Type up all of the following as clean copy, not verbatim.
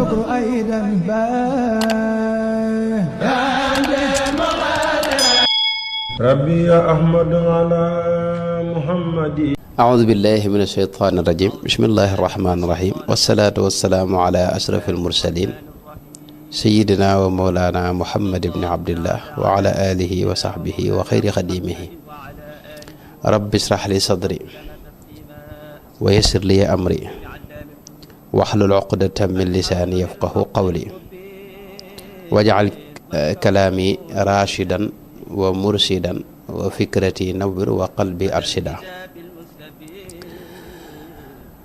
والشكر أيضا ربي يا أحمد على محمد. أعوذ بالله من الشيطان الرجيم. بسم الله الرحمن الرحيم، والصلاة والسلام على أشرف المرسلين سيدنا ومولانا محمد بن عبد الله وعلى آله وصحبه وخير خديمه. رب اشرح لي صدري ويسر لي أمري واحلل عقدة من لساني يفقه قولي واجعل كلامي راشدا ومرشدا وفكرتي نور وقلبي أرشدا.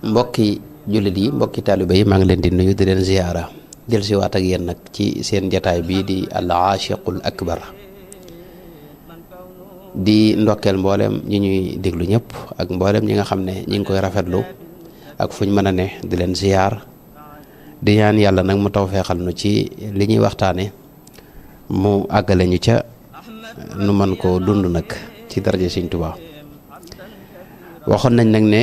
mbokki jullit yi, mbokki taaliba yi, maa ngi leen di nuyu di leen ziyaara del si waat ak yéen nag ci seen jataay bii di al aashiqul akbar, di ndokkeel mboolem ñi ñuy déglu ñëpp ak mboolem ñi nga xam ne ñi ngi koy rafetlu ak fuñ mën a ne di leen ziyaar di ñaan yàlla nag mu tawfeexal nu ci li ñuy waxtaane mu àggale ñu ca nu man ko dund nag ci daraja Sëñ Tuubaa. waxoon nañ nag ne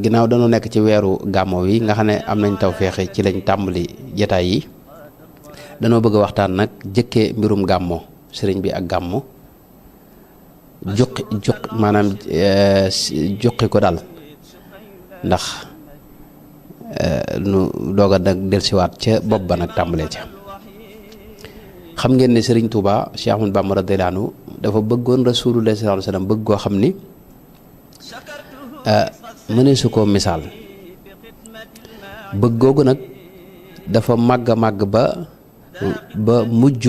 ginnaaw dañu nekk ci weeru gàmmo wi nga xam ne am nañ tawfeex ci lañ tàmbali jataay yi, dañoo bëgg a waxtaan nag jëkkee mbirum gàmmo, sëriñ bi ak gàmmo, maanaam juqi ko daal, ndax nu doog a nag dellusiwaat ca bopp ba nag tàmbalee ca. xam ngeen ne sëriñ Touba Cheikh Ahmadou Bamba radiyallahu anhu dafa bëggoon Rasulullah sallallahu alayhi wasallam bëgg koo xam ni mënee su koo misaal. bëgg googu nag dafa màgg a màgg ba mujj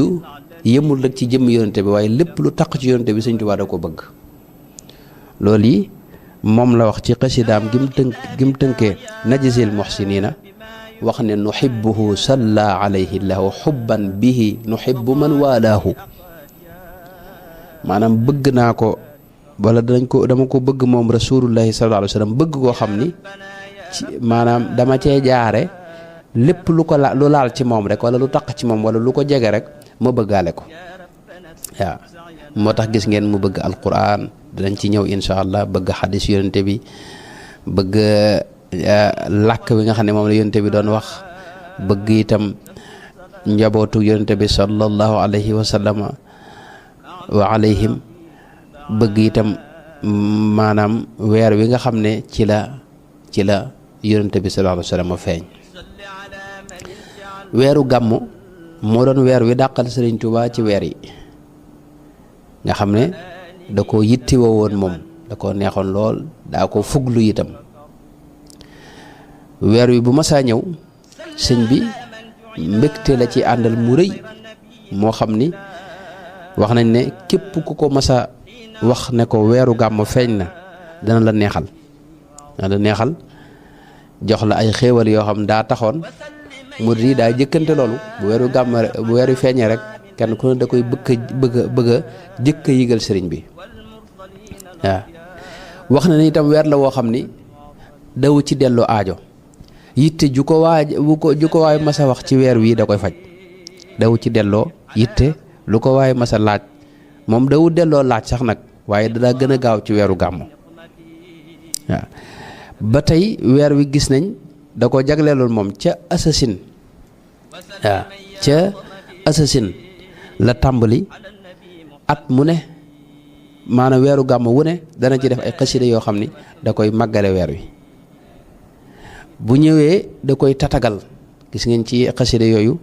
yëmul rek ci jëmm yonente bi, waaye lépp lu taq ci yonente bi Sëñ Tuubaa da ko bëgg. loolu yi moom la wax ci xasidaam gim tënkee najzil muhsinina, wax ne nuhibbuhu salla alayhi lahu xubban bihi nuhibbu man walaahu. maanaam bëgg naa ko wala dama ko bëgg moom rasulullahi sallallahu alayhi wa sallam bëgg koo xam ni maanaam dama cee jaare lépp lu laal ci moom rek wala lu taq ci moom wala lu ko jege rek ma bëggaale ko. waaw moo tax gis ngeen mu bëgg alquran, dinañ ci ñëw insha allah, bëgg xadis yonente bi, bëgg làkk bi nga xam ne moom la yonente bi doon wax, bëgg itam njabootu yonente bi sallallahu alayhi wa sallam wa alayhim, bëgg itam maanaam weer wi nga xam ne ci la yonente bi sallallahu alayhi wa sallam feeñ. weeru gàmmu moo doon weer wi dàqal Sëriñ Tuubaa ci weer yi nga xam ne da ko yittiwoo woon, moom da ko neexoon lool, daa ko fuglu itam. weer wi bu masaa ñëw sëñ bi mbégte la ci àndal mu rëy moo xam ni wax nañ ne képp ku ko masa wax ne ko weeru gàmmu feeñ na dana la neexal jox la ay xéewal yoo xam daa taxoon murid yi daa jëkkante loolu. bu weer wi feeñee rek kenn ku ne da koy bëgg a jëkk a yëgal sëriñ bi. waaw wax na ni itam weer la woo xam ni daw ci delloo aajo, yitte ju ko waay masa wax ci weer wii da koy faj. daw ci delloo yitte lu ko waay masa laaj, moom dawu delloo laaj sax nag, waaye daa gën a gaaw ci weeru gàmmu. waaw ba tey weer wi gis nañ da ko jagleeloon moom ca assasine. waaw ca assasine la tàmbali at mu ne, maanaam weeru gàmmu wu ne dana ci def ay xasida yoo xam ni da koy màggale weer wi. bu ñëwee da koy tatagal, gis ngeen ci xasida yooyu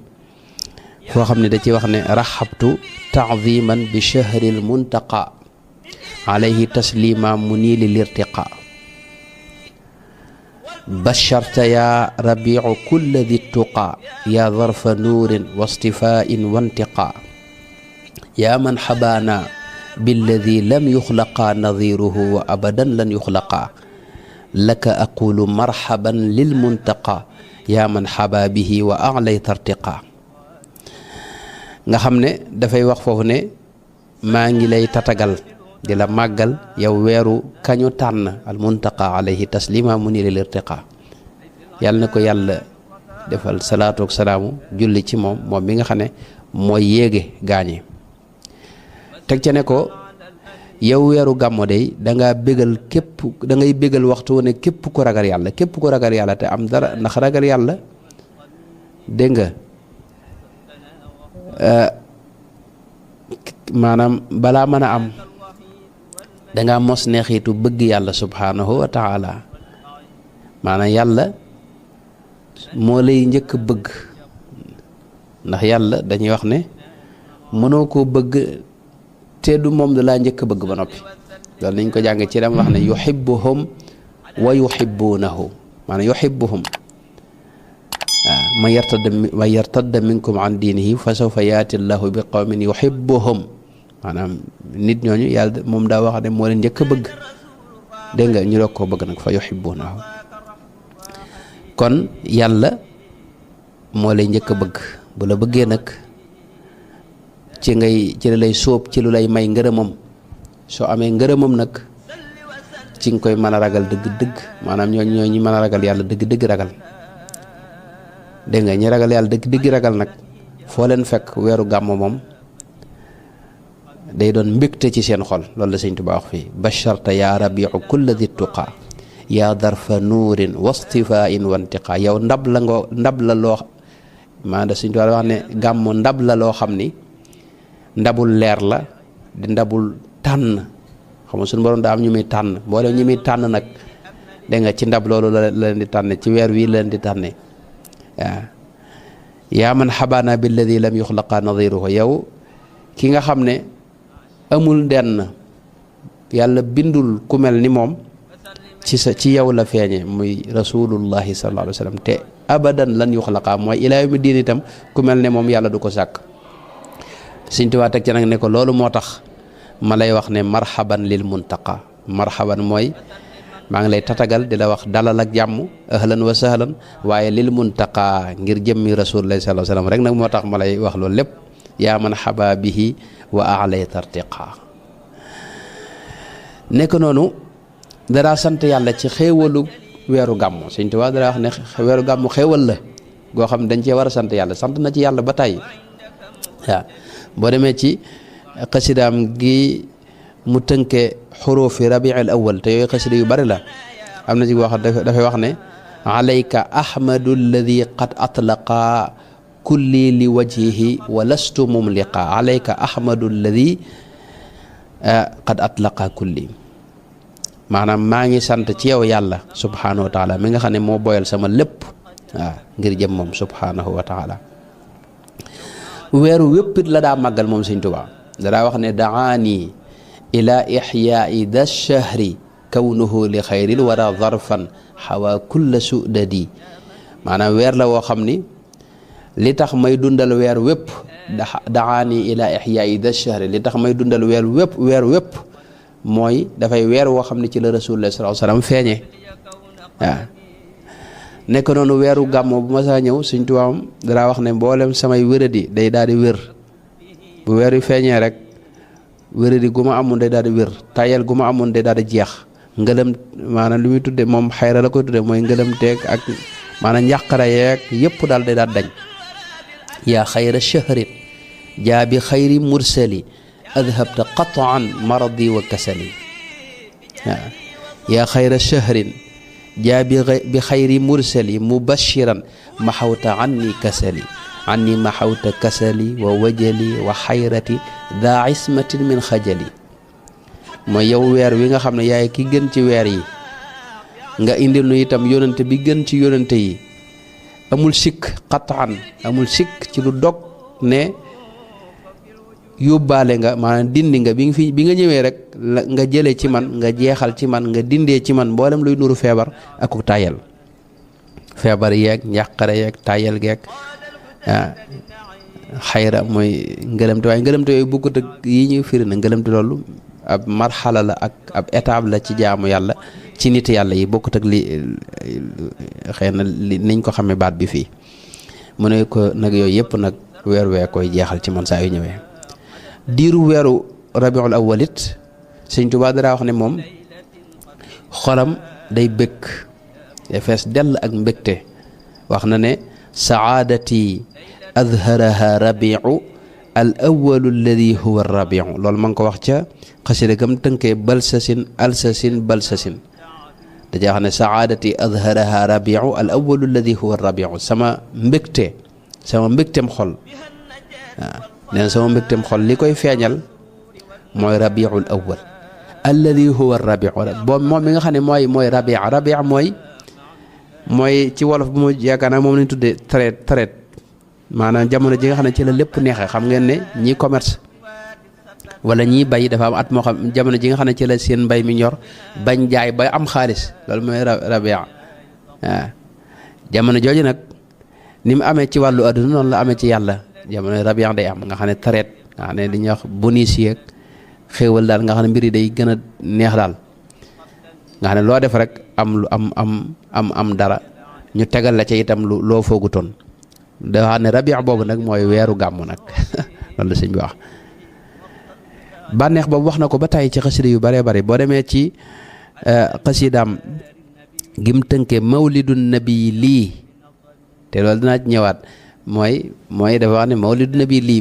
foo xam ne da ci wax ne raxabtu taadiman bi shahril muntaqa alayhi taslima munili lirtiqa basharta ya rabiu kulla di tuqa ya zarfa nuurin wa stifain wa intiqa ya man xabaana billadi lam yuxlaqa nadiruhu wa abadan lan yuxlaqa laka aqulu marhaban lil muntaqa yaa man xabaa bihi wa alay tartiqa. nga xam ne dafay wax foofu ne maa ngi lay tatagal di la màggal yow weeru kañu tànn al muntaqa alayhi taslima mu ni lil irtiqa. yàlla na ko yàlla defal salaatu ak salaamu julli ci moom mi nga xam ne mooy yéege gaañi. teg ca ne ko yow weeru gàmmo day da ngay bégal waxtu ne képp ku ragal yàlla te am dara, ndax ragal yàlla dégg nga maanaam balaa mën a am danga mos neexitu bëgg yàlla subhanahu wa taala maanaam yàlla moo lay njëkk bëgg ndax yàlla dañuy wax ne mënoo koo bëgg te du moom da laa njëkk bëgg ba noppi loolu nañ ko jàng ci dem wax ne yuhibbuhum wa yuhibbunahu maanaam yuhibbuhum man yartadda minkum an diinihi fa sawfa yaati llahu bi qawmin yuhibbuhum maanaam nit ñooñu yàlla moom daa wax ne moo leen njëkk a bëgg dégg nga ñu doog koo bëgg nag fa yuhibbunahu kon yàlla moo lay njëkk a bëgg bu la bëggee nag ci la lay sóob ci lu lay may ngërëmam soo amee ngërëmam nag ci nga koy mën a ragal dëgg-dëgg maanaam ñoo ñi mën a ragal yàlla dëgg-dëgg ragal dégg nga ñi ragal yàlla dëgg-dëgg ragal nag foo leen fekk weeru gàmm moom day doon mbégte ci seen xol loolu la Sëñ Tuubaa wax fii basharta yaa rabiu kulla di tuqa yaa darfa nuurin wastifain wantiqa yow ndab la loo maa da Sëñ Tuubaa wax ne gàmm ndab la loo xam ni ndabul leer la di ndabul tànn xam nga suñu borom daa am ñu muy tànn mboolem ñi muy tànn nag dégg nga ci ndab loolu la leen di tànne ci weer wii la leen di tànne waaw yaa man xabaana billadi lam yuxlaqa nadiruhu yow ki nga xam ne amul denn yàlla bindul ku mel ni moom ci yow la feeñe muy rasulullahi sallallahu alayhi wa sallam te abadan lan yuxlaqa mooy ilaa yawmi diin itam ku mel ne moom yàlla du ko sàkk Sëñ Tuubaa teg ci nag ne ko loolu moo tax ma lay wax ne marhaban lil muntaqa marhaban mooy maa ngi lay tatagal di la wax dalal ak jàmm ahlan wa sahlan waaye lil muntaqa ngir jëmmi rasulullahi sallallahu alayhi wa sallam rek nag moo tax ma lay wax loolu lépp yaa man xaba bihi wa alay tartiqa nekk noonu daraa sant yàlla ci xéewalu weeru gàmmu Sëñ Tuubaa dara wax ne weeru gàmmu xéewal la goo xam ne dañ cee war a sant yàlla sant na ci yàlla ba tàyyi waaw boo demee ci xasidaam gi mu tënke xurufi rabiul awal te yooyu xasida yu bari la am na ci wax dafay wax ne alayka ahmadu alladi qad atlaqa kulli li wajhihi wa lastu mumliqa alayka ahmadu alladi qad atlaqa kulli maanaam maa ngi sant ci yow yàlla subhanahu wa taala mi nga xam ne moo boyal sama lépp waaw ngir jëm moom subhanahu wa taala weeru wéppit la daa màggal moom Sëñ Tuubaa dadaa wax ne daani ila ixyaai da shahri kawnuhu li xayril wara zarfan xawa kulla sudadi maanaam weer la woo xam ni li tax may dundal weer wépp daani ila ixyaai da shahri li tax may dundal weer wépp mooy dafay weer woo xam ne ci la rasulullah sallallahu alayhi wasallam feeñe waaw nekk noonu weeru gàmmo bu ma saa ñëw Sëñ Tuubaa dara wax ne mboolem samay wéradi day daal di wér bu weer wi feeñee rek wéradi gu ma amoon day daal di wér tayel gu ma amoon day daal di jeex ngëlëm maanaam li muy tudde moom xayra la koy tudde mooy ngëlëm teeg ak maanaam njàqara yeeg yëpp daal day daal dañ yaa xayra shahrin jaa bi xayri mursali adhabta qataan maradi wa kasali waaw yaa xayra shahrin jaa bi xayri mursali mubashiran maxawta anni kasali anni maxawta kasali wa wajali wa xayrati daa ismatin min xajali mooy yow weer wi nga xam ne yaay ki gën ci weer yi nga indil nu itam yónante bi gën ci yónante yi amul sikk qataan amul sikk ci lu dog ne yóbbaale nga maanaam dindi nga bi nga ñëwee rek nga jëlee ci man nga jeexal ci man nga dindee ci man mboolem luy nuru feebar ak tayal feebar yeeg njàqare yeeg tayal geeg xayra mooy ngëlëmte waaye ngëlëmte yooyu bokkut ak yi ñuy firi na ngëlëmte loolu ab marxala la ak ab étape la ci jaamu yàlla ci nit yàlla yi bokkut ak li xëy na li niñ ko xamee baat bi fii mu ne ko nag yooyu yëpp nag weer wee koy jeexal ci man saa yu ñëwee diiru weeru rabiul awalit Sëñ Tuubaa dara wax ne moom xolam day bëgg day fees dell ak mbégte wax na ne saadati adharaha rabiu al awalu alladi huwa rabiu loolu ma ngi ko wax ca xasida gam tënkee balsasin alsasin balsasin dajaa xam ne saadati adharaha rabiu al awalu alladi huwa rabiu sama mbégte sama mbégteem xol waaw nee na sama mbégteem xol li koy feeñal mooy rabiul awwal alladi huwa rabiu boobu moom mi nga xam ne mooy rabia mooy ci wolof bu mu yaakaar naa moom lañ tuddee traite maanaam jamono ji nga xam ne ci la lépp neexee xam ngeen ne ñii commerce wala ñii bay dafa am at moo xam jamono ji nga xam ne ci la seen mbay mi ñor bañ jaay ba am xaalis loolu mooy rabia waaw jamono jooju nag ni mu amee ci wàllu adduna noonu la amee ci yàlla jamono rabia day am nga xam ne traite nga xam ne li ñuy wax bonus yeeg xéewal daal nga xam ne mbir yi day gën a neex daal nga xam ne loo def rek am lu am dara ñu tegal la ca itam loo foogutoon da wax ne rabia boobu nag mooy weeru gàmmu nag loolu la sëñ bi wax bànneex boobu wax na ko ba tàyyi ci xasida yu bëree bëri boo demee ci xasidaam gim tënke mawlidu nabi lii te loolu dinaa ci ñëwaat mooy dafa wax ne mawlidu nabi lii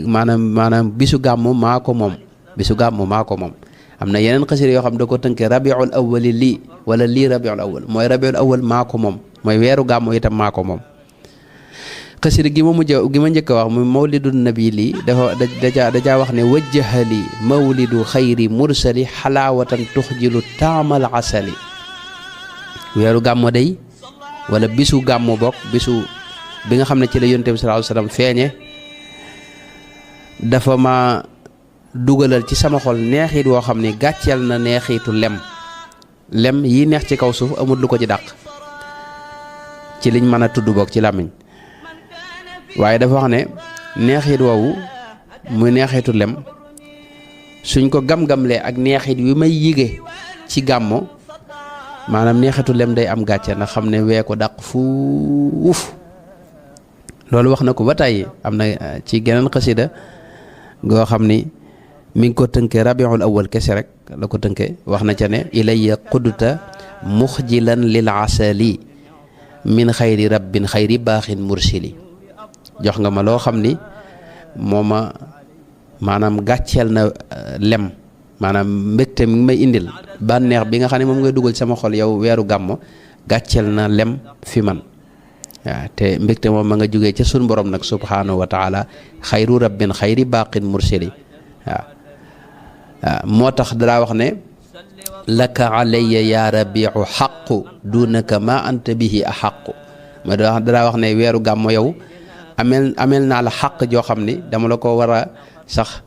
maanaam bisu gàmmu maa ko moom bisu gàmmu maa ko moom am na yeneen xasida yoo xam da ko tënkee rabiul awwali lii wala lii rabiul awwal mooy rabiul awwal maa ko moom mooy weeru gàmmu itam maa ko moom xasida gi ma njëkk a wax muy mawlidu nabi lii dajaa wax ne wajjaha li mawlidu xayri mursali xalaawatan tuxjilu taamal asali weeru gàmmu day wala bisu gàmmu bokk bisu bi nga xam ne ci la yonent bi sallallahu alayhi wasallam feeñe dafa ma dugalal ci sama xol neexit woo xam ne gàcceel na neexitu lem yi neex ci kaw suuf amul lu ko ci dàq ci liñ mën a tudd bokk ci làmmiñ waaye dafa wax ne neexit woowu muy neexitu lem suñ ko gam-gamlee ak neexit wi may yige ci gàmmo maanaam neexitu lem day am gàcce ndax xam ne wee ko dàq fuuf loolu wax na ko ba tàyyi am na ci geneen xasida goo xam ni mi ngi ko tënkee rabiul awwal kese rek la ko tënkee wax na ca ne ilayya qudta muxjilan lil asali min xayri rabbin xayri baaxin mursili jox nga ma loo xam ni moo ma maanaam gàcceel na lem maanaam mbégte mi ngi may indil bànneex bi nga xam ne moom ngay dugal sama xol yow weeru gàmmo gàcceel na lem fi man waaw te mbégte moom ma nga jógee ca sun borom nag subhanahu wa taala xayru rabbin xayri baqin mursili waaw moo tax dalaa wax ne laka alayya ya rabiu xaqu dunaka ma anta bihi a xaqu ma dalaa wax ne weeru gàmmo yow ameel naa la xaq joo xam ni dama la ko war a sax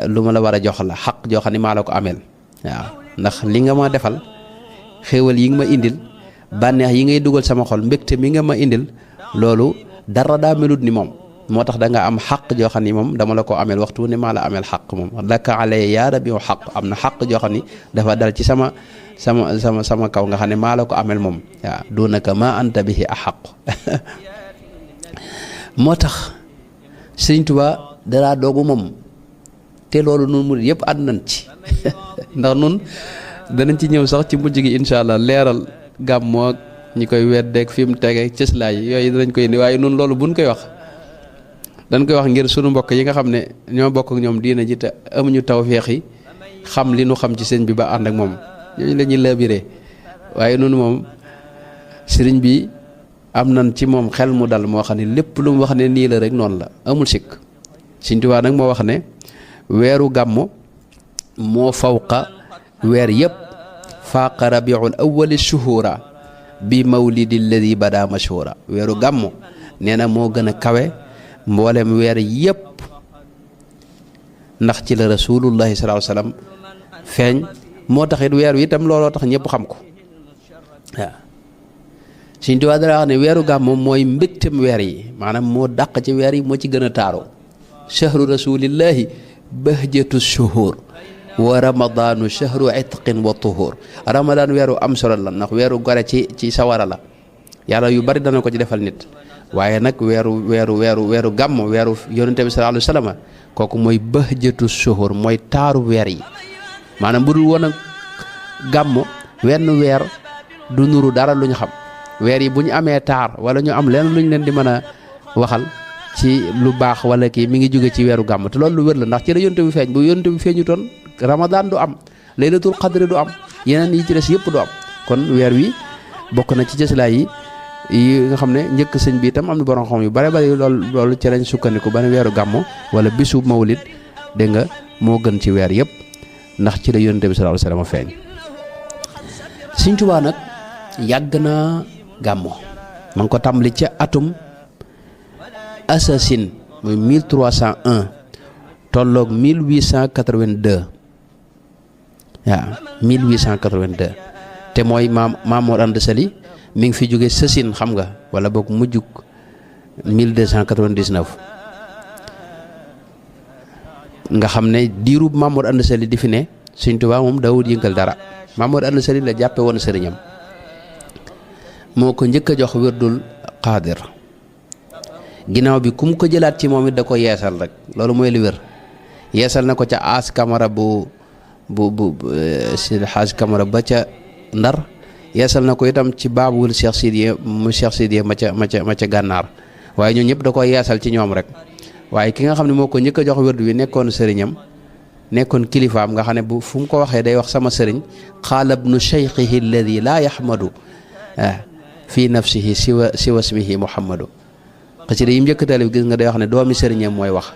lu ma la war a jox la xaq joo xam ni maa la ko ameel waaw ndax li nga ma defal xéewal yi nga ma indil bànneex yi ngay dugal sama xol mbégte mi nga ma indil loolu dara daa melut ni moom moo tax da nga am xaq joo xam ni moom dama la ko ameel waxtu ne maa la ameel xaq moom laka alayya yaa rabbi xaq am na xaq joo xam ni dafa dal ci sama kaw nga xam ne maa la ko ameel moom waaw dunaka ma anta bihi a xaq moo tax Sëriñ Tuubaa dara doogu moom te loolu nun murid yëpp ànd nañ ci ndax nun danañ ci ñëw sax ci mujj gi incha allah leeral gàmmoo ak ñi koy weddeeg fi mu tege cëslaay yooyu danañ koy indi waaye nun loolu buñ koy wax dañ koy wax ngir sunu mbokk yi nga xam ne ñoo bokk ak ñoom diina ji te amuñu tawfeex yi xam li nu xam ci sëñ bi ba ànd ak moom ñooñu la ñuy labiré waaye nun moom sëriñ bi am nañ ci moom xel mu dal moo xam ne lépp lu mu wax ne nii la rek noonu la amul sikk Sëriñ Tuubaa nag moo wax ne weeru gàmmu moo fawqa weer yëpp faaqa rabiul awwali shuhura bi mawlidi alladi bada mashhura weeru gàmmu nee na moo gën a kawe mboolem weer yëpp ndax ci la rasulullahi sallallahu alayhi wasallam feeñ moo taxit weer wi itam looloo tax ñëpp xam ko waaw Sëriñ Tuubaa dara wax ne weeru gàmmu mooy mbégtem weer yi maanaam moo dàq ci weer yi moo ci gën a taaroo shahru rasulillahi bahjatu shuhur wa ramadaanu shahru itqin wa tuhur ramadaan weeru am solo la ndax weeru gore ci sawara la yàlla yu bari dana ko ci defal nit waaye nag weeru gàmmu weeru yonente bi sallallahu alayhi wasallam kooku mooy bahjatu shuhur mooy taaru weer yi maanaam bu dul woon a gàmmu wenn weer du nuru dara lu ñu xam weer yi bu ñu amee taar wala ñu am leen lu ñu leen di mën a waxal ci lu baax wala kii mi ngi jóge ci weeru gàmm te loolu lu wér la ndax ci la yonte bi feeñ bu yonte bi feeñu toon ramadan du am laylatul qadri du am yeneen yi ci des yëpp du am kon weer wi bokk na ci cëslaay yi yi nga xam ne njëkk sëñ bi itam am na borom xam yu bare bare loolu ci lañ sukkandiku ba ne weeru gàmmu wala bisu mawlid dégg nga moo gën ci weer yëpp ndax ci la yonente bi sallallahu alayhi wasallam feeñ. Sëñ Tuubaa nag yàgg naa gàmmu ma ngi ko tàmbali ca atum assasine muy 1301 tolloog 1882 waaw 1882 te mooy Maam Mor Anta Sali mi ngi fi jóge sësin xam nga wala boog mujjug 1299 nga xam ne diirub Maam Mor Anta Sali di fi ne Sëñ Tuubaa moom daawut yëngal dara Maam Mor Anta Sali la jàppe woon sëriñam moo ko njëkk a jox wérdul xaadir ginnaaw bi ku mu ko jëlaat ci moom it da ko yeesal rek loolu mooy li wér yeesal na ko ca As Kamara bu si Xaaj Kamara ba ca Ndar yeesal na ko itam ci baabul Cheikh Sidiye ma ca gànnaar waaye ñun ñëpp da ko yeesal ci ñoom rek waaye ki nga xam ne moo ko njëkk a jox wérdu wi nekkoon sëriñam nekkoon kilifaam nga xam ne bu fu mu ko waxee day wax sama sëriñ qaala ibnu cheikhihi alladi laa yaxmadu fi nafsihi siwa ismihi muhammadu xasida yi mu njëkk taalif gis nga day wax ne doomi sëriñam mooy wax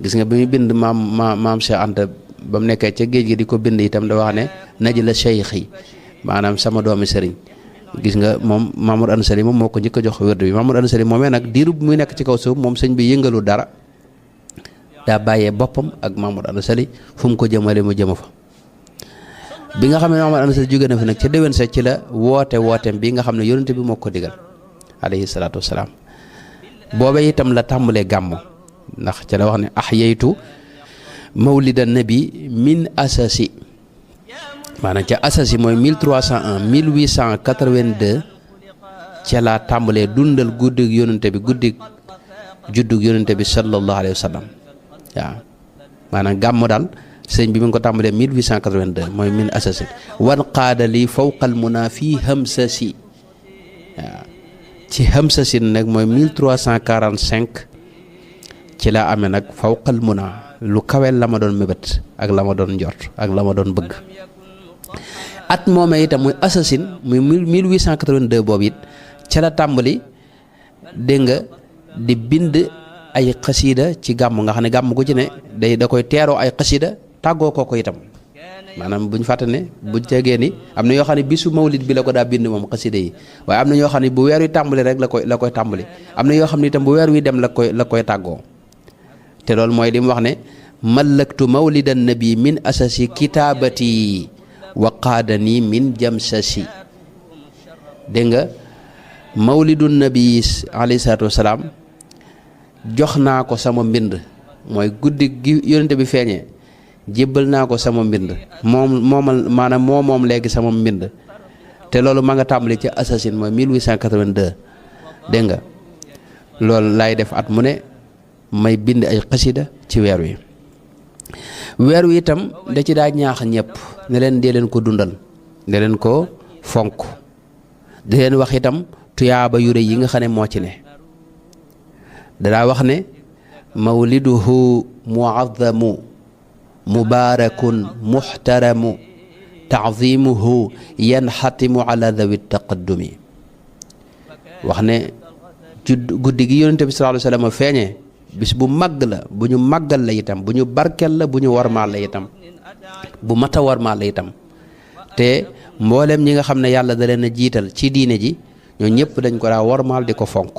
gis nga bi muy bind maam Cheikh Anta ba mu nekkee ca géej gi di ko bind itam da wax ne naji la cheikhi maanaam sama doomi sëriñ gis nga moom Maam Mor Anta Sali moom moo ko njëkk a jox wérdu bi Maam Mor Anta Sali moomee nag diiru bu muy nekk ci kaw suuf moom sëñ bi yëngalu dara daa bàyyee boppam ak Maam Mor Anta Sali fu mu ko jëmale mu jëma fa bi nga xam ne Maam Mor Anta Sali jóge na fi nag ca déwén sa ci la wooteem bi nga xam ne yonente bi moo ko digal alayhi salaatu wasalaam boobee itam la tàmbalee gàmmu ndax ca la wax ne ahyaytu mawlida nabi min asasi maanaam ca asasi mooy 1301 1882 ca laa tàmbalee dundal guddig yonente bi guddig juddug yonente bi sallallahu alayhi wa sallam waaw maanaam gàmmu daal sëñ bi mi ngi ko tàmbalee 1882 mooy min asasi wan qaada li fawqal muna fii hamsasi waaw ci hamsasin nag mooy 1345 ci laa amee nag fawqal muna lu kaweel la ma doon mébét ak la ma doon njort ak la ma doon bëgg at moomee itam muy assasine muy 1882 boobu it ca la tàmbali dégg nga di bind ay xasiida ci gàmm nga xam ne gàmm gu ci ne da koy teeroo ay xasiida tàggoo ko itam maanaam bu ñu fàtte ne bu tegee ni am na yoo xam ne bisu mawlid bi la ko daa bind moom xasiida yi waaye am na ñoo xam ne bu weer wi tàmbali rek la koy tàmbali am na yoo xam ne itam bu weer wi dem la koy tàggoo te loolu mooy li mu wax ne mallaktu mawlidan nabi min asasi kitaabati wa qaadani min jamsasi dégg nga mawlidu nabi alayhi salaatu wasalaam jox naa ko sama mbind mooy guddi gi yonente bi feeñee jébbal naa ko sama mbind moom léegi sama mbind te loolu ma nga tàmbali ci assasine mooy 1882 dégg nga loolu laay def at mu ne may bind ay xasida ci weer wi itam da ci daa ñaax ñëpp ne leen dee leen ko dundal dee leen ko fonk di leen wax itam tuyaaba yu rëy yi nga xam ne moo ci ne danaa wax ne mawliduhu muazzamu mubaarakun muxtaramu taazimuhu yanxatimu ala dawi taqaddumi wax ne guddi gi yonente bi sallallahu alayhi wa sallam feeñee bis bu màgg la bu ñu màggal la itam bu ñu barkel la bu ñu warmaal la itam bu mata warmaal la itam te mboolem ñi nga xam ne yàlla da leen a jiital ci diine ji ñoo ñëpp dañ ko daa warmaal di ko fonk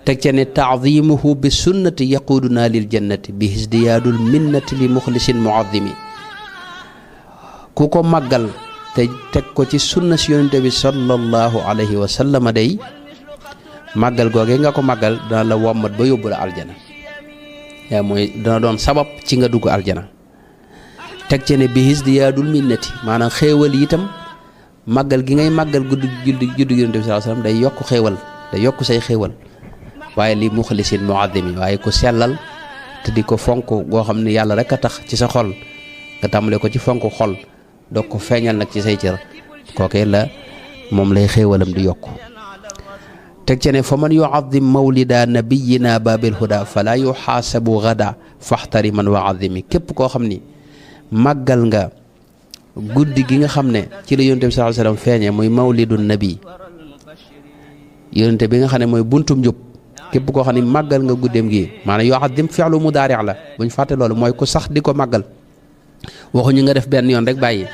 teg ca ne taazimuhu bi sunnati yaquduna lil jannati bi hisdiyaadul minnati li muxlisin muazimi ku ko màggal te teg ko ci sunna si yonente bi sallallahu alayhi wa sallam day màggal googee nga ko màggal dana la wommat ba yóbbu la aljana yaa mooy dana doon sabab ci nga dugg aljana teg ci ne bi hisdiyaadul minnati maanaam xéewal yi itam màggal gi ngay màggal juddu yonente bi sallallahu alayhi wa sallam day yokk xéewal day yokk say xéewal waaye li muxlisin muazimi waaye ku sellal te di ko fonk goo xam ne yàlla rek a tax ci sa xol nga tàmbale ko ci fonk xol doog ko feeñal nag ci say cër kookee la moom lay xéewalam di yokk teg ci ne fa man yuazim mawlida nabiyina babil huda fala yuxaasabu gada faxtariman wa azimi képp koo xam ni màggal nga guddi gi nga xam ne ci la yonent bi sallallahu alayhi wasallam feeñee muy mawlidu nabi yonente bi nga xam ne mooy buntum njub képp koo xam ne màggal nga guddeem gi maanaam yoo xam dim fi'lu mudaari' la buñ fàtte loolu mooy ku sax di ko màggal waxuñu nga def benn yoon rek bàyyi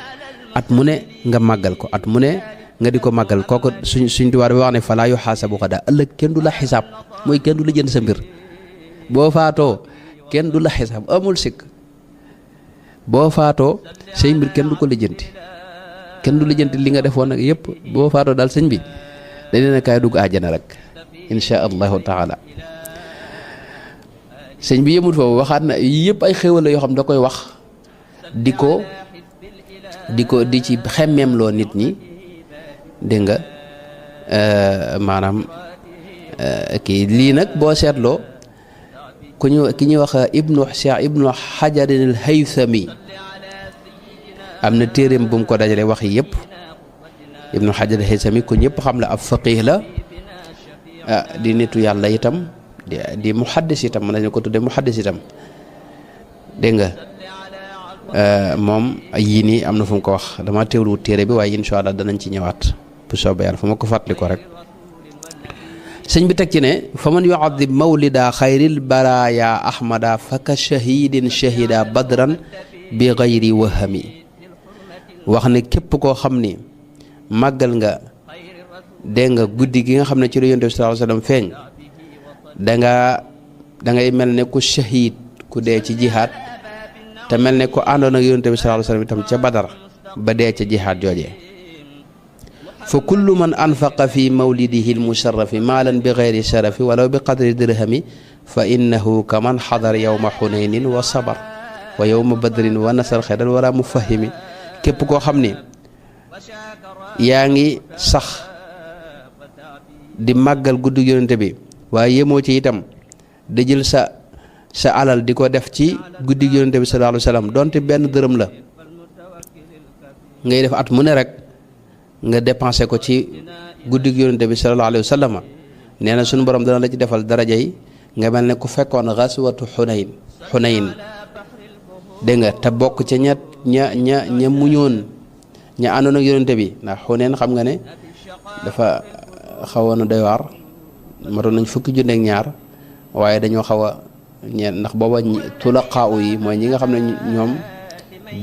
at mu ne nga màggal ko at mu ne nga di ko màggal kooku suñ tubaab bi wax ne falaa yuhaasabu ghadan ëllëg kenn du la xisaab mooy kenn du la jënd sa mbir boo faatoo kenn du la xisaab amul sikk boo faatoo say mbir kenn du ko lijjanti kenn du lijjanti li nga defoon nag yëpp boo faatoo daal sëñ bi dañ leen a kaay dugg àjjana rek insha allahu taala. sëñ bi yëmut foofu waxaat na yëpp ay xéwal la yoo xam da koy wax di ci xemmeem loo nit ñi dégg nga maanaam kii lii nag boo seetloo ki ñuy wax Cheikh ibnu Hajarin al Haythami am na téeréem bu mu ko dajale wax yi yëpp ibnu Hajar al Haythami ku ñëpp xam la ab faqih la di nitu yàlla itam di muhaddis itam mën nañu ko tudde muhaddis itam dégg nga moom yii nii am na fu mu ko wax dama teewlu téere bi waaye incha allah danañ ci ñëwaat bu soobee yàlla fu ma ko fàttali ko rek sëñ bi teg ci ne fa man yu'azzim mawlida xayril baraya ahmada faka shahidin shahida badran bi gayri wahami wax ne képp koo xam ni màggal nga dégg nga guddi gi nga xam ne ci la Yonent bi sallallahu alayhi wasallam feeñ da ngay mel ne ku shahid ku dee ci jihaad te mel ne ku àndoon ak Yonent bi sallallahu alayhi wasallam itam ca Badar ba dee ca jihaad joojee fa kullu man anfaqa fi mawlidihi almusharrafi maalan bi gayri sharafi walaw bi qadri dirhami fa innahu kaman xadar yawma xunaynin wa sabar wa yawma badrin wa nasar xeydal wara mufahimi képp koo xam ni yaa ngi sax di màggal guddi Yonent bi waaye yemoo ci itam di jël sa alal di ko def ci guddi Yonent bi sallallahu alayhi wasallam donte benn dërëm la ngay def at mu ne rek nga dépensé ko ci guddi Yonent bi sallallahu alayhi wasallam nee na suñu borom dana la ci defal daraja yi nga mel ne ku fekkoon xaswatu xunayn dégg nga te bokk ca ña muñoon ña àndoon ak Yonent bi ndax xunayn xam nga ne dafa xawoon a doy waar matoon nañ fukki junne ak ñaar waaye dañoo xaw a ndax booba tulaqaaw yi mooy ñi nga xam ne ñoom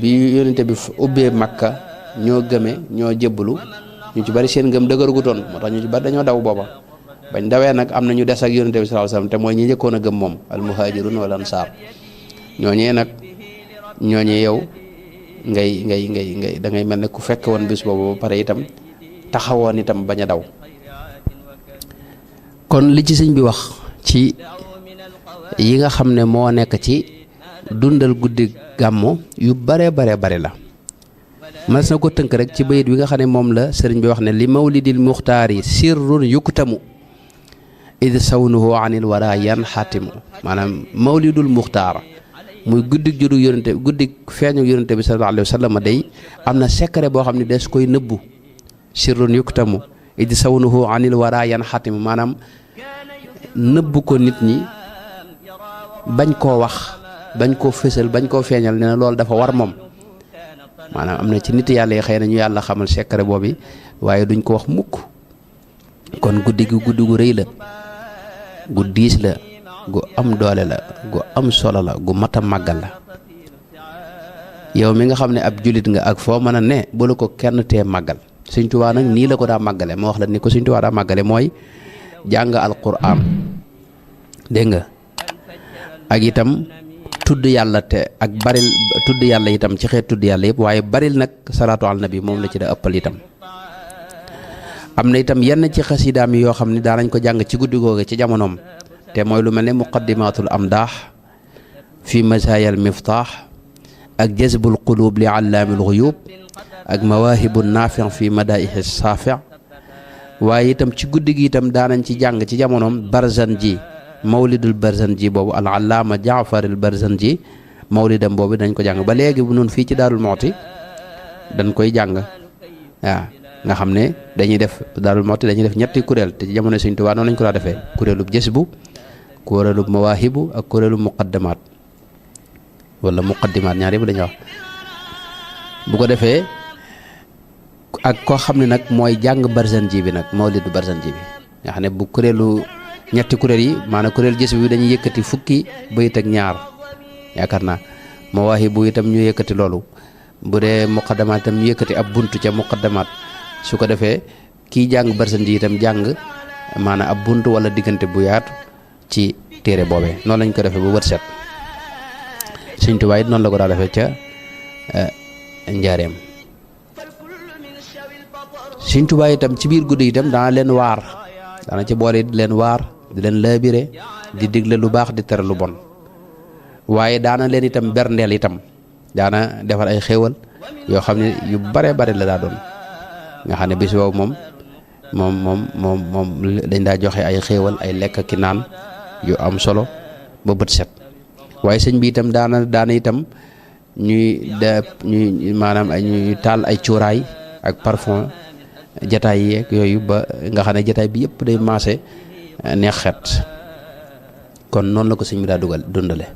bi Yonent bi ubbee Makka ñoo gëme ñoo jébbalu ñu ci bari seen ngëm dëgëragutoon moo tax ñu ci bari dañoo daw booba bañ dawee nag am na ñu des ak Yonent bi sallallahu alayhi wasallam te mooy ñi njëkkoon a gëm moom al muhajirun wal ansaar ñooñee yow ngay da ngay mel ne ku fekk woon bis boobu ba pare itam taxawoon itam bañ a daw. kon li ci sëñ bi wax ci yi nga xam ne moo nekk ci dundal guddi gàmmu yu bare la mas na ko tënk rek ci bayit wi nga xam ne moom la sëriñ bi wax ne li mawlidil muxtaari sirrun yuktamu id sawnuhu anil wara yan xaatimu maanaam mawlidul muxtaar muy guddi juddu Yonent guddi feeñu Yonent bi sallallahu alayhi wa sallam day am na secret boo xam ne des koy nëbbu sirrun yuktamu id sawnuhu anil wara yan xaatimu maanaam nëbbu ko nit ñi bañ koo wax bañ koo fësal bañ koo feeñal nee na loolu dafa war moom maanaam am na ci nit yàlla yi xëy na ñu yàlla xamal secret boobu waaye duñ ko wax mukk kon guddi gi guddi gu rëy la gu diis la gu am doole la gu am solo la gu mat a màggal la yow mi nga xam ne ab julit nga ak foo mën a ne bu la ko kenn tee màggal Sëñ Tuubaa nag nii la ko daa màggale ma wax la ni ko Sëñ Tuubaa daa màggale mooy jàng alquran dégg nga ak itam tudd yàlla te ak baril tudd yàlla itam ci xeet tudd yàlla yëpp waaye baril nag salaatu al nabi moom la ci da ëppal itam am na itam yenn ci xasidaam yi yoo xam ne daanañ ko jàng ci guddi googu ci jamonoom te mooy lu mel ne muqaddimatul amdaax fi masaayal miftaax ak jazbul qulub li allaamil xuyub ak mawaahibu naafi fi madaaixi saafi waaye itam ci guddi gi itam daanañ ci jàng ci jamonoom Barzanji mawlidul Barzanji boobu al allaama Jaafaril Barzanji mawlidam boobu dañ ko jàng ba léegi bu noonu fii ci Daarul Muxti dañ koy jàng waaw nga xam ne dañuy def Daarul Muxti dañuy def ñetti kuréel te ci jamono Sëñ Tuubaa noonu lañ ko daa defee kuréelub jësbu kuréelub mawaahibu ak kuréelub muqaddamaat wala muqaddimaat ñaar yëpp dañuy wax bu ko defee ak koo xam ne nag mooy jàng Barzanji bi nag mawlidu Barzanji bi nga xam ne bu kuréelu ñetti kuréel yi maanaam kuréel gis bi dañuy yëkkati fukki bayit ak ñaar yaakaar naa mawaahibu itam ñu yëkkati loolu bu dee muqaddamaat itam ñu yëkkati ab buntu ca muqaddamaat su ko defee kii jàng barsandi itam jàng maanaam ab buntu wala diggante bu yaatu ci téere boobee noonu lañ ko defee bu bët set Sëñ Tuubaa it noonu la ko daa defee ca njaareem. Sëñ Tuubaa itam ci biir guddi itam daana leen waar daana ci boole di leen waar di leen laabire di digle lu baax di tere lu bon waaye daana leen itam berndeel itam daana defar ay xéewal yoo xam ne yu bare bare la daa doon nga xam ne bis boobu moom dañ daa joxe ay xéewal ay lekk ki naan yu am solo ba bët set waaye sëñ bi itam daana itam ñuy maanaam ñuy taal ay cuuraay ak parfum jataay yeeg yooyu ba nga xam ne jataay bi yëpp day maase neex xet kon noonu la ko sëñ bi daa dundale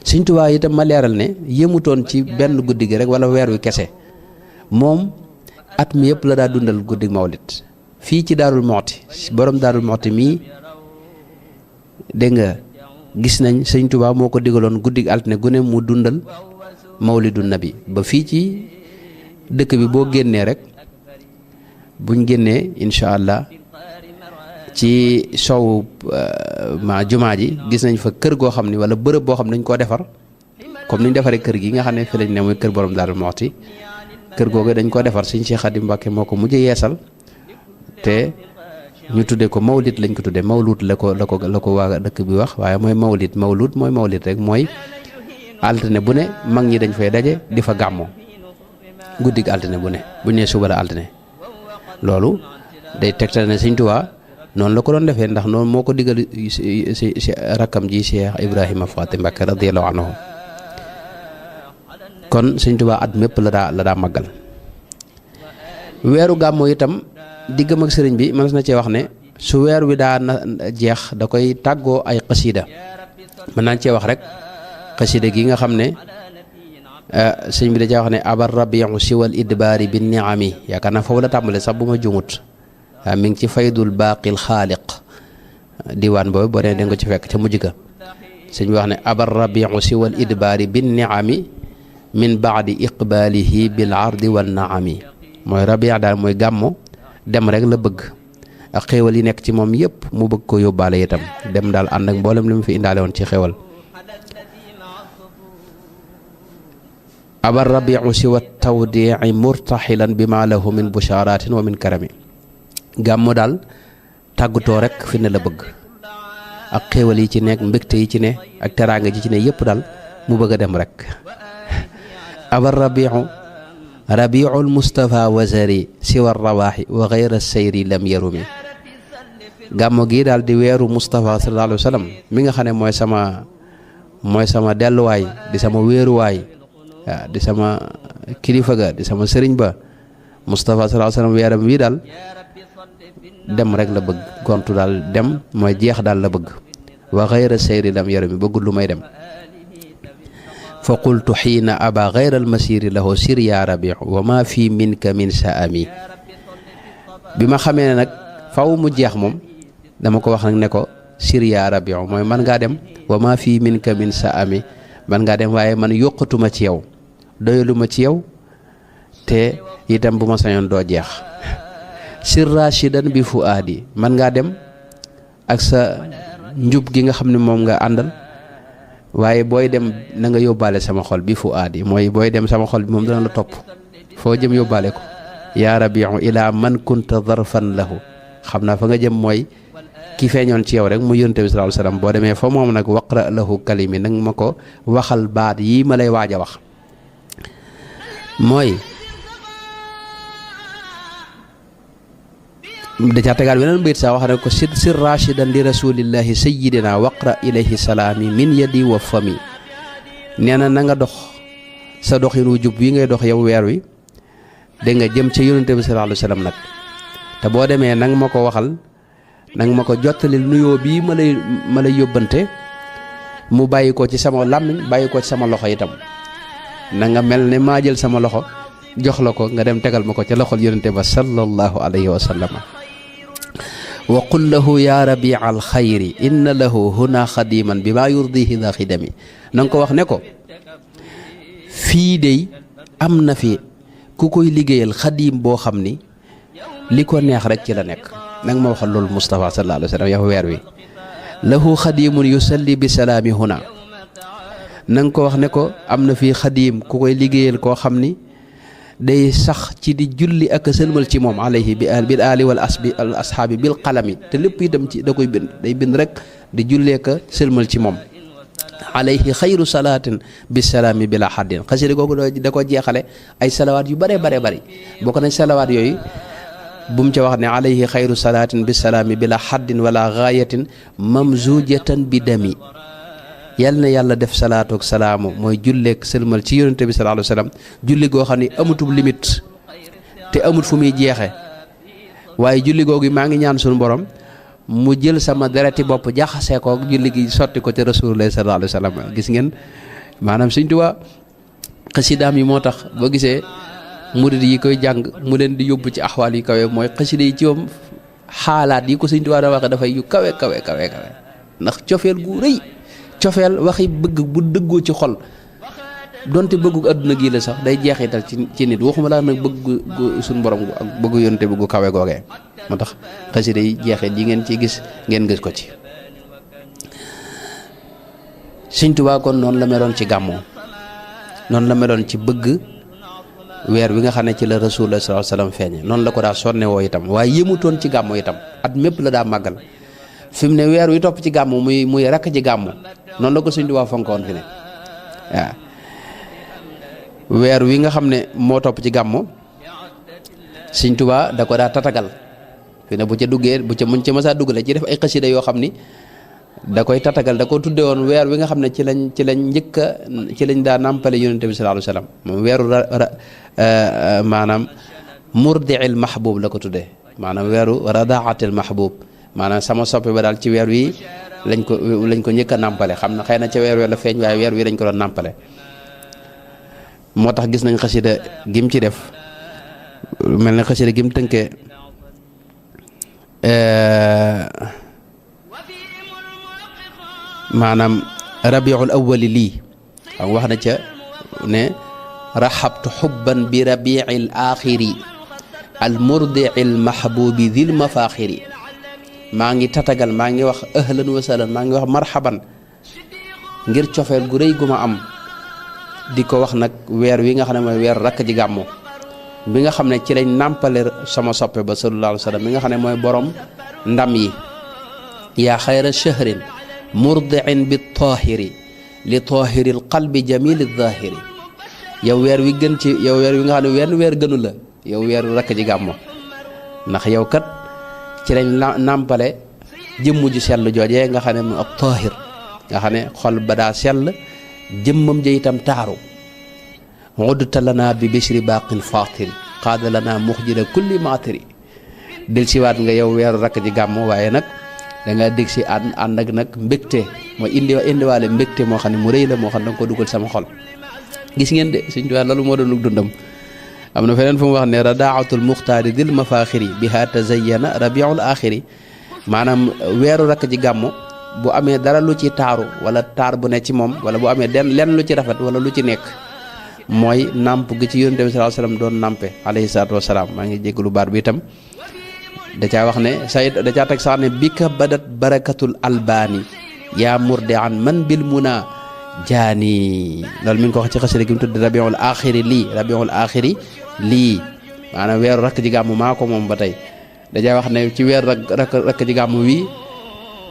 Sëñ Tuubaa itam ma leeral ne yëmutoon ci benn guddi gi rek wala weer wi kese moom at mi yëpp la daa dundal guddi mawlid fii ci Daarul Muxti borom Daarul Muxti mii dégg nga gis nañ Sëñ Tuubaa moo ko digaloon guddi altine gu ne mu dundal mawlidu nabi ba fii ci dëkk bi boo génnee rek buñ génnee incha allah ci sow jumaa ji gis nañ fa kër goo xam ni wala bërëb boo xam ne dañ koo defar comme ni ñu defaree kër gi nga xam ne fi lañ ne mooy kër borom Daaru Muxti kër googu dañ koo defar Sëñ Cheikh Xaadim Mbàkke moo ko mujj yeesal te ñu tuddee ko mawlid lañ ko tuddee mawlud la ko waa dëkk bi wax waaye mooy mawlid mooy mawlid rek mooy altine bu ne mag ñi dañ fay daje di fa gàmmoo guddig altine bu ne buñ nee suba la altine loolu day tegtal ne Sëñ Tuubaa noonu la ko doon defee ndax noonu moo ko digal si rakkam ji Cheikh Ibrahima Faati Mbàkke radiyallahu anhu kon Sëñ Tuubaa at mépp la daa màggal weeru gàmmu itam diggam ak sëriñ bi mën na cee wax ne su weer wi daa na jeex da koy tàggoo ay xasiida mën naa cee wax rek xasiida gi nga xam ne sëñ bi da cee wax ne abar rabiu siwal idbaari bi niami yaakaar naa foofu la tàmbale sax bu ma jumut mi ngi ci faydul baaqil xaaliq diwaan boobu boo nee da nga ko ci fekk ca mujj ga sëñ bi wax ne abar rabiu siwal idbaari bi niami min baadi iqbaalihi bil ardi wan naami mooy rabia daal mooy gàmmo dem rek la bëgg ak xéewal yi nekk ci moom yëpp mu bëgg ko yóbbaale itam dem daal ànd ak mboolem li mu fi indaale woon ci xéewal abar rabiu siwa tawdii murtaxilan bi ma lahu min bushaaratin wa min karami gàmmo daal tàggatoo rek fi ne la bëgg ak xéewal yi ci nekk mbégte yi ci ne ak teraanga ji ci ne yëpp daal mu bëgg a dem rek abar rabiul mustafa wazari siwa rawaaxi wa gayra sayri lam yarumi gàmmo gii daal di weeru Mustafa sallallahu alayhi wa sallam mi nga xam ne mooy sama delluwaay di sama wéeruwaay waaw di sama kilifa ga di sama sëriñ ba Mustafa sallallahu alayhi wa sallam weeram wii daal dem rek la bëgg gontu daal dem mooy jeex daal la bëgg wa gayra sayri lam yarumi bëggul lu may dem fa qultu xiina aba gayra almasiri lahu sir ya rabiu wa ma fi minka min saami bi ma xamee ne nag faw mu jeex moom dama ko wax nag ne ko sir ya rabiu mooy man ngaa dem wa ma fi minka min saami man ngaa dem waaye man yokkatuma ci yow doyaluma ci yow te itam bu ma sañoon doo jeex sir rashidan bi fuaadi man ngaa dem ak sa njub gi nga xam ne moom nga àndal waaye booy dem na nga yóbbaale sama xol bi fu aadi mooy booy dem sama xol bi moom dana la topp foo jëm yóbbaale ko yaa rabiu ila man kunta zarfan lahu xam naa fa nga jëm mooy ki feeñoon ci yow rek mu yonent bi sallallahu alayhi wasallam boo demee fa moom nag waqra lahu kalimi nag ma ko waxal baat yii ma lay waaj a wax mooy da caa tegaat weneen bayit saa wax ne ko sir rashidan li rasulillahi sayyidina waqra ilayhi salaami min yadi wa fami nee na nga dox sa doxin wu jub wi ngay dox yow weer wi dégg nga jëm ca yonente bi sallallahu alayhi wasallam nag te boo demee nang ma ko waxal nang ma ko jottali nuyoo bii ma lay yóbbante mu bàyyi ko ci sama làmmiñ bàyyi ko ci sama loxo itam na nga mel ne maa jël sama loxo jox la ko nga dem tegal ma ko ca loxol yonente ba sallallahu alayhi wa sallam wa qul lahu ya rabia al xayri inna lahu huna xadiman bi maa yurdihi da xidami na nga ko wax ne ko fii dey am na fi ku koy liggéeyal xadim boo xam ni li ko neex rek ci la nekk nanga ma waxal loolu Moustapha sallallahu alayhi wa sallam yow weer wi lahu xadimun yusalli bi salaami huna na nga ko wax ne ko am na fii xadim ku koy liggéeyal koo xam ni day sax ci di julli ak sëlmal ci moom alayhi bil aali wal ashaabi bil qalami te lépp itam ci da koy bind day bind rek di jullee ka sëlmal ci moom alayhi xayru salaatin bisalaami bila haddin xasida googu da ko jeexale ay salawaat yu bare bari bokk na salawaat yooyu bu mu ca wax ne alayhi xayru salaatin bisalaami bila haddin wala gaayatin mamzujatan bi dami yal na yàlla def salaatu ak salaamu mooy julleek sëlmal ci yonente bi sallallahu alayhi wa sallam julli goo xam ne amutul limite te amut fu muy jeexe waaye julli googu maa ngi ñaan suñu borom mu jël sama dereti bopp jaxasee ko julli gi sotti ko ci rasulullah sallallahu alayhi wa sallam gis ngeen maanaam Sëñ Tuubaa xasidaam yi moo tax boo gisee murid yi koy jàng mu leen di yóbbu ci axwaal yu kawe mooy xasida yi ci moom xaalaat yi ko Sëñ Tuubaa da waxe dafay yu kawe ndax cofeel gu rëy cofeel waxi bëgg bu dëggoo ci xol donte bëggu àdduna gii la sax day jeexital ci nit waxuma laa nag bëgg suñu borom ak bëggu yonte bëggu kawe googee moo tax xasida yi jeexit yi ngeen ci gis ngeen gis ko ci Sëñ Tuubaa kon noonu la meloon ci gàmmoo noonu la meloon ci bëgg weer wi nga xam ne ci la Rasulullah sallallahu alayhi wasallam feeñe noonu la ko daa sonne woo itam waaye yëmutoon ci gàmmoo itam at mépp la daa màggal fi mu ne weer wi topp ci gàmmu muy rakk ci gàmmu noonu la ko Sëñ Tuubaa fonkoon fi ne waaw weer wi nga xam ne moo topp ci gàmmu Sëñ Tuubaa da ko daa tatagal fi ne bu ca duggee bu ca mën ca mësaa duggale ci def ay xasida yoo xam ni da koy tatagal da ko tudde woon weer wi nga xam ne ci lañ daa nàmpale yonente bi sallallahu alayhi wasallam moom weeru maanaam murdi'il mahbub la ko tuddee maanaam weeru radaatil mahbub maanaam sama soppe ba daal ci weer wi lañ ko njëkk a nàmpale xam na xëy na ca weer wi la feeñ waaye weer wi lañ ko doon nàmpale moo tax gis nañ xasida gim ci def mel na xasida gim tënkee maanaam rabiul awwali lii xam wax na ca ne raxabtu xubban bi rabiil axiri al murdiil mahbubi dil mafaxiri maa ngi tatagal maa ngi wax ahlan wa sahlan maa ngi wax marhaban ngir cofeel gu rëy gu ma am di ko wax nag weer wi nga xam ne mooy weer rakk ji gàmmu bi nga xam ne ci lañ nàmpale sama soppe ba sallallahu alayhi wa sallam mi nga xam ne mooy borom ndam yi yaa xayra shahrin murdiin bi tahiri li tahiri l qalbi jamili zahiri yow weer wi gën ci yow weer wi nga xam ne wenn weer gënu la yow weer rakk ji gàmmu ndax yow kat ci lañ nàmpale jëmm ju sell joojee nga xam ne mu ab tahir nga xam ne xol ba daa sell jëmmam ja itam taaru uddta lana bi bishri baqin fatiri qaada lana muxjira kulli matiri del siwaat nga yow weeru rakk ji gàmmu waaye nag da nga dégg si ànd ak nag mbégte mooy indiwaale mbégte moo xam ne mu rëy la moo xam ne danga ko dugal sama xol gis ngeen de Sëñ Tuubaa loolu moo doon dundam am na feneen fu mu wax ne radaatul muxtaari dil mafaxiri biha tazayyana rabiul axiri maanaam weeru rakk ji gàmmu bu amee dara lu ci taaru wala taar bu ne ci moom wala bu amee lenn lu ci rafet wala lu ci nekk mooy nàmp gi ci yonent bi sallallahu alayhi wasallam doon nàmpe alayhi salaatu wasalaam maa ngi jéggalu baat bi itam da caa wax ne sayid da caa teg sax ne bi ka badat barakatul albaani yaa murde an man bil muna jaani loolu mi ngi ko wax ci xasida gi mu tudd rabiul axiri lii maanaam weeru rakk ji gàmmu maa ko moom ba tey da caa wax ne ci weer rakk ji gàmmu wii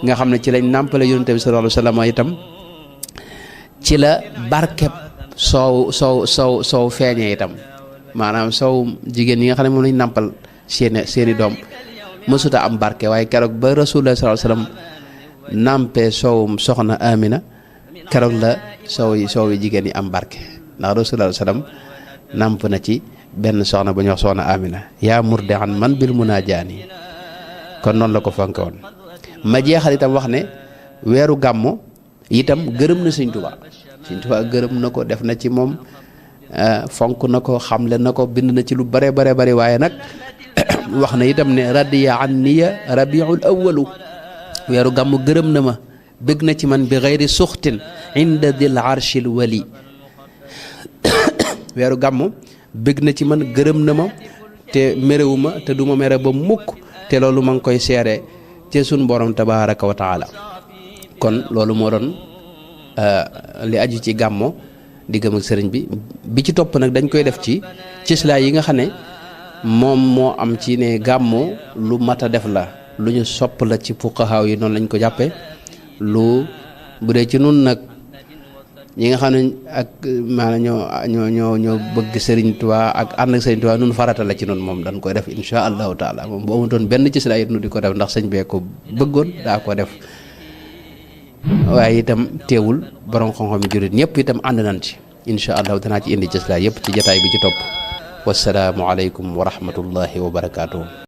nga xam ne ci lañ nàmpale yonent bi sallallahu alayhi wasallam itam ci la barkeb soow feeñee itam maanaam soow jigéen yi nga xam ne moom lañ nàmpal seeni doom mësuta am barke waaye keroog ba rasulullah sallallahu alayhi wasallam nàmpe soowum soxna Amina keroog la soow yi jigéen yi am barke ndax rasulullah sallam nàmp na ci benn soxna bu ñuy wax soxna Amina yaa murde an man bil munaajaani kon noonu la ko fonke woon ma jeexal itam wax ne weeru gàmmu itam gërëm na Sëñ Tuubaa gërëm na ko def na ci moom fonk na ko xamle na ko bind na ci lu bare waaye nag wax na itam ne radiya anniya rabiul awwalu weeru gàmmu gërëm na ma bëgg na ci man bi xayri suxtin inda dil arshil wali weeru gàmmu bëgg na ci man gërëm na ma te mérewu ma te du ma mere ba mukk te loolu ma ngi koy seere ci sun borom tabaraka wa taala kon loolu moo doon li aju ci gàmmo diggam ak sëriñ bi ci topp nag dañ koy def ci cislaay yi nga xam ne moom moo am ci ne gàmmo lu mat a def la lu ñu sopp la ci fuqahaa yi noonu lañ ko jàppe lu bu dee ci nun nag ñi nga xam ne ak maanaam ñoo bëgg Sëriñ Tuubaa ak ànd ak Sëriñ Tuubaa nun farata la ci noonu moom dañ koy def insha allahu taala moom bu amutoon benn cislaay it nu di ko def ndax sëñ bee ko bëggoon daa ko def waaye itam teewul borom xam-xam jurit ñëpp itam ànd nañ ci insha allah danaa ci indi cislaay yëpp ci jataay bi ci topp wasalaamu aleykum wa rahmatullahi wa barakaatuhu